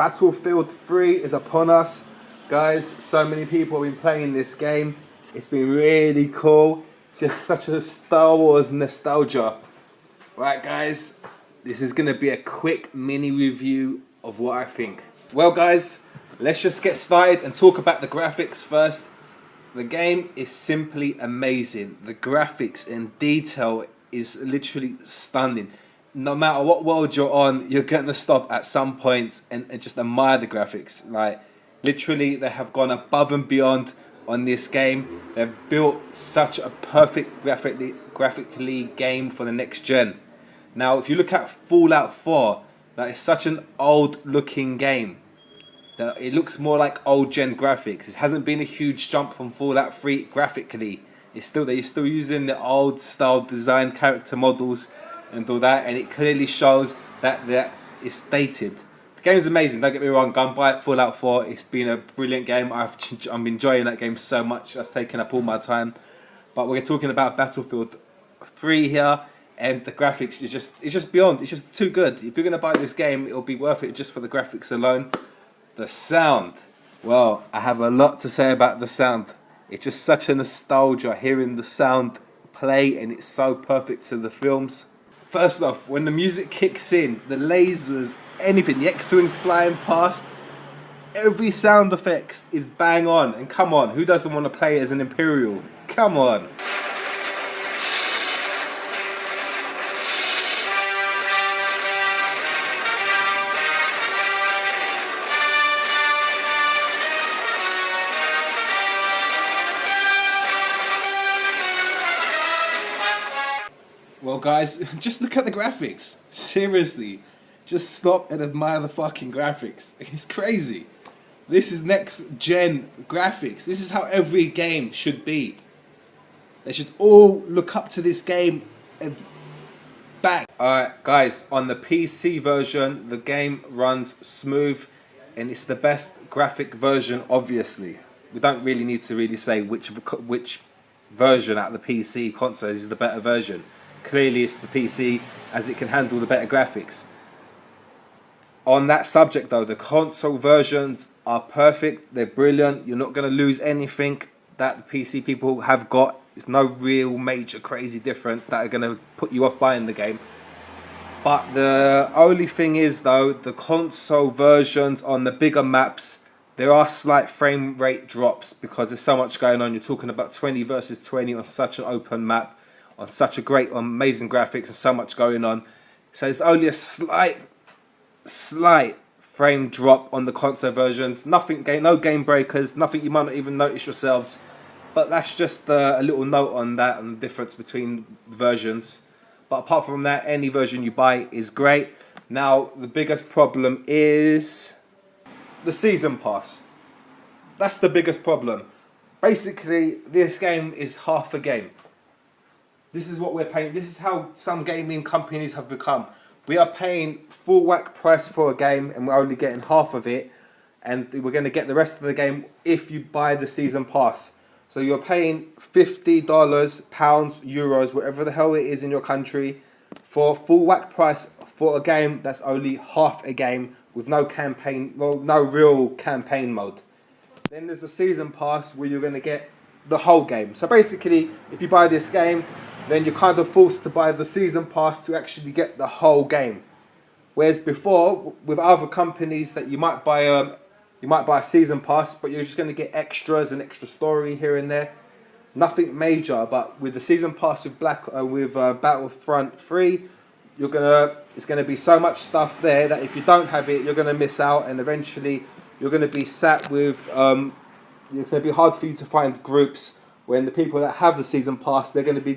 Battlefield 3 is upon us. Guys, so many people have been playing this game. It's been really cool. Just such a Star Wars nostalgia. Right, guys, this is going to be a quick mini review of what I think. Well, guys, let's just get started and talk about the graphics first. The game is simply amazing. The graphics and detail is literally stunning. No matter what world you're on, you're going to stop at some point and just admire the graphics. Like, literally, they have gone above and beyond on this game. They've built such a perfect graphically game for the next gen. Now, if you look at Fallout 4, that is such an old looking game. It looks more like old gen graphics. It hasn't been a huge jump from Fallout 3 graphically. They're still using the old style design character models and all that, and it clearly shows that it's dated. The game is amazing, don't get me wrong. Go and buy it, Fallout 4. It's been a brilliant game. I'm enjoying that game so much. That's taken up all my time. But we're talking about Battlefield 3 here, and the graphics is just beyond. It's just too good. If you're gonna buy this game, it'll be worth it just for the graphics alone. The sound. Well, I have a lot to say about the sound. It's just such a nostalgia hearing the sound play, and it's so perfect to the films. First off, when the music kicks in, the lasers, anything, the X-Wings flying past, every sound effects is bang on. And come on, who doesn't want to play as an Imperial? Come on. Well, guys, just look at the graphics. Seriously, just stop and admire the fucking graphics. It's crazy. This is next gen graphics. This is how every game should be. They should all look up to this game and bang. Alright, guys, on the PC version, the game runs smooth and it's the best graphic version, obviously. We don't really need to say which version out of the PC console is the better version. Clearly it's the PC, as it can handle the better graphics. On that subject though, the console versions are perfect, they're brilliant. You're not going to lose anything that the PC people have got. There's no real major crazy difference that are going to put you off buying the game. But the only thing is though, the console versions on the bigger maps, there are slight frame rate drops because there's so much going on. You're talking about 20 versus 20 on such an open map, on such a great, amazing graphics and so much going on. So it's only a slight frame drop on the console versions. No game breakers, nothing you might not even notice yourselves. But that's just a little note on that and the difference between versions. But apart from that, any version you buy is great. Now, the biggest problem is the season pass. That's the biggest problem. Basically, this game is half a game. This is what we're paying. This is how some gaming companies have become. We are paying full whack price for a game and we're only getting half of it. And we're going to get the rest of the game if you buy the season pass. So you're paying $50, pounds, euros, whatever the hell it is in your country, for full whack price for a game that's only half a game with no campaign, well, no real campaign mode. Then there's the season pass where you're going to get the whole game. So basically, if you buy this game, then you're kind of forced to buy the season pass to actually get the whole game. Whereas before, with other companies that you might buy a season pass, but you're just going to get extras and extra story here and there. Nothing major, but with the season pass with Battlefront 3, it's gonna be so much stuff there that if you don't have it, you're gonna miss out, and eventually you're gonna be sat with. It's gonna be hard for you to find groups when the people that have the season pass, they're gonna be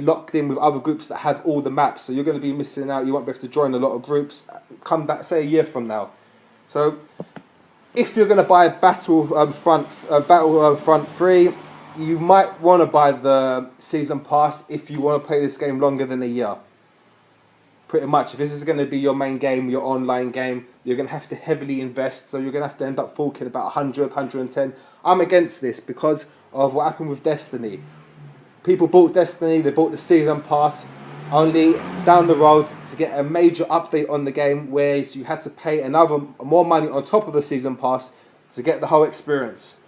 locked in with other groups that have all the maps, so you're gonna be missing out. You won't be able to join a lot of groups come back, say, a year from now. So if you're gonna buy Battlefront 3, you might want to buy the season pass if you want to play this game longer than a year. Pretty much, if this is going to be your main game, your online game, you're going to have to heavily invest, so you're going to have to end up forking about 100, 110. I'm against this because of what happened with Destiny. People bought Destiny, they bought the season pass, Only down the road to get a major update on the game, whereas you had to pay more money on top of the season pass to get the whole experience.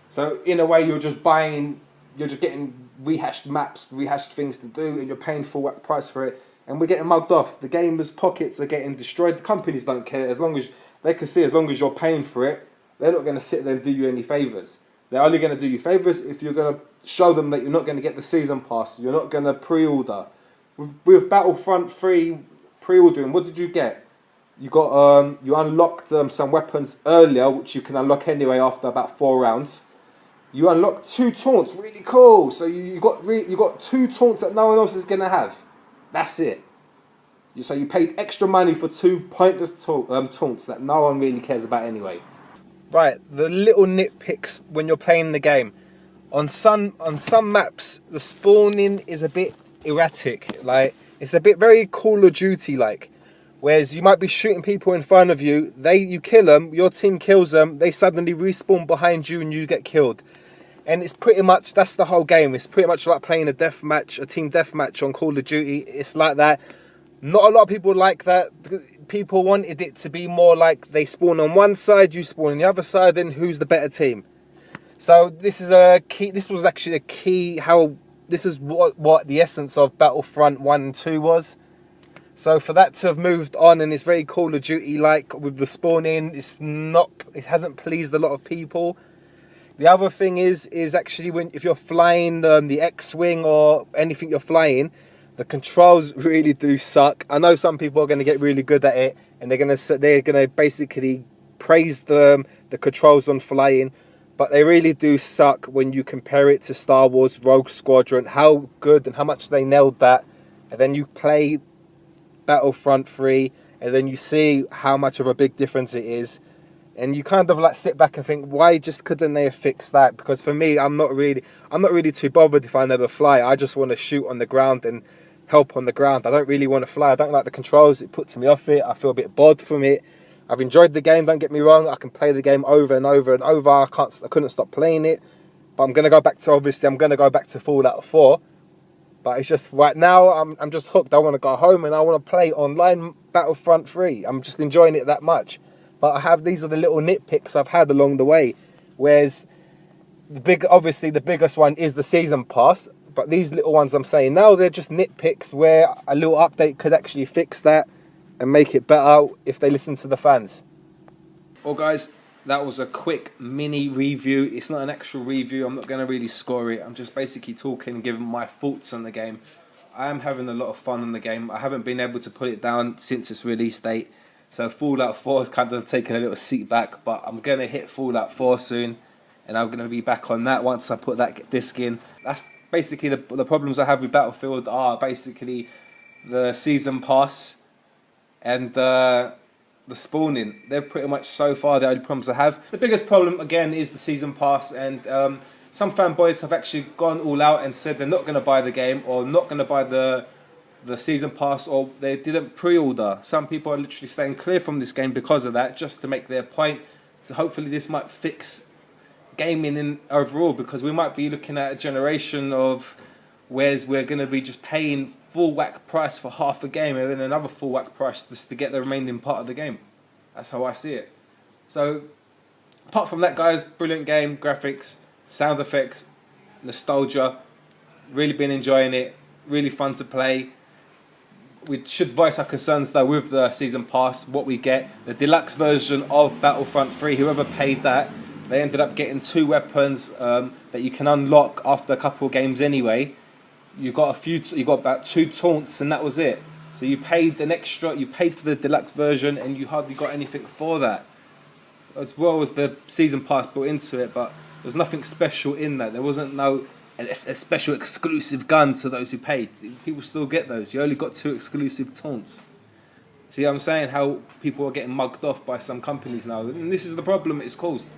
So in a way, you're just getting rehashed maps, rehashed things to do, and you're paying full price for it. And we're getting mugged off. The gamers' pockets are getting destroyed. The companies don't care as long as they can see. As long as you're paying for it, they're not going to sit there and do you any favors. They're only going to do you favors if you're going to show them that you're not going to get the season pass. You're not going to pre-order. With Battlefront 3 pre-ordering, what did you get? You unlocked some weapons earlier, which you can unlock anyway after about 4 rounds. You unlocked 2 taunts, really cool. So you got 2 taunts that no one else is gonna have. That's it. So you paid extra money for 2 pointless taunts that no one really cares about anyway. Right, the little nitpicks when you're playing the game. On some maps, the spawning is a bit erratic. Like, it's a bit very Call of Duty like. Whereas you might be shooting people in front of you, you kill them, your team kills them, they suddenly respawn behind you and you get killed. And it's pretty much, that's the whole game. It's pretty much like playing a team deathmatch on Call of Duty. It's like that. Not a lot of people like that. People wanted it to be more like they spawn on one side, you spawn on the other side, and who's the better team. So this is was actually a key, this is what the essence of Battlefront 1 and 2 was. So for that to have moved on, and it's very Call of Duty like with the spawning, it hasn't pleased a lot of people. The other thing is actually if you're flying the X-Wing or anything you're flying, the controls really do suck. I know some people are going to get really good at it, and they're going to basically praise the controls on flying, but they really do suck when you compare it to Star Wars Rogue Squadron, how good and how much they nailed that. And then you play Battlefront 3, and then you see how much of a big difference it is. And you kind of like sit back and think, why just couldn't they have fixed that? Because for me, I'm not really too bothered if I never fly. I just want to shoot on the ground and help on the ground. I don't really want to fly. I don't like the controls. It puts me off it. I feel a bit bored from it. I've enjoyed the game, don't get me wrong. I can play the game over and over and over. I couldn't stop playing it. But I'm going to go back to Fallout 4. But it's just right now, I'm just hooked. I want to go home and I want to play online Battlefront 3. I'm just enjoying it that much. But these are the little nitpicks I've had along the way. Whereas obviously the biggest one is the season pass. But these little ones I'm saying now, they're just nitpicks where a little update could actually fix that and make it better if they listen to the fans. Well guys, that was a quick mini review. It's not an actual review. I'm not going to really score it. I'm just basically talking and giving my thoughts on the game. I am having a lot of fun on the game. I haven't been able to put it down since its release date. So Fallout 4 has kind of taken a little seat back, but I'm going to hit Fallout 4 soon, and I'm going to be back on that once I put that disc in. That's basically the problems I have with Battlefield are basically the season pass and the spawning. They're pretty much so far the only problems I have. The biggest problem again is the season pass, and some fanboys have actually gone all out and said they're not going to buy the game or not going to buy the season pass, or they didn't pre-order. Some people are literally staying clear from this game because of that, just to make their point. So hopefully this might fix gaming in overall, because we might be looking at a generation of whereas we're going to be just paying full whack price for half a game and then another full whack price just to get the remaining part of the game. That's how I see it. So apart from that guys, brilliant game, graphics, sound effects, nostalgia, really been enjoying it, really fun to play. We should voice our concerns though with the season pass, what we get. The deluxe version of Battlefront 3, whoever paid that, they ended up getting 2 weapons that you can unlock after a couple of games anyway. You got about 2 taunts and that was it. So you paid you paid for the deluxe version and you hardly got anything for that. As well as the season pass built into it, but there was nothing special in that. There wasn't a special exclusive gun to those who paid. People still get those. You only got 2 exclusive taunts. See what I'm saying? How people are getting mugged off by some companies now. And this is the problem it's caused.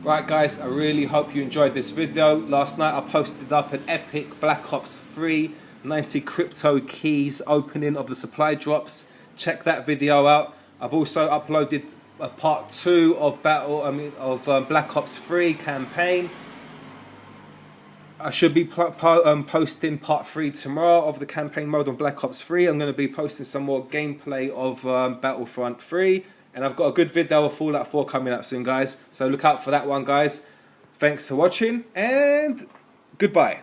Right guys, I really hope you enjoyed this video. Last night I posted up an epic Black Ops 3 90 crypto keys opening of the supply drops. Check that video out. I've also uploaded a part 2 of Black Ops 3 campaign. I should be posting part 3 tomorrow of the campaign mode on Black Ops 3. I'm going to be posting some more gameplay of Battlefront 3. And I've got a good video of Fallout 4 coming up soon, guys. So look out for that one, guys. Thanks for watching, and goodbye.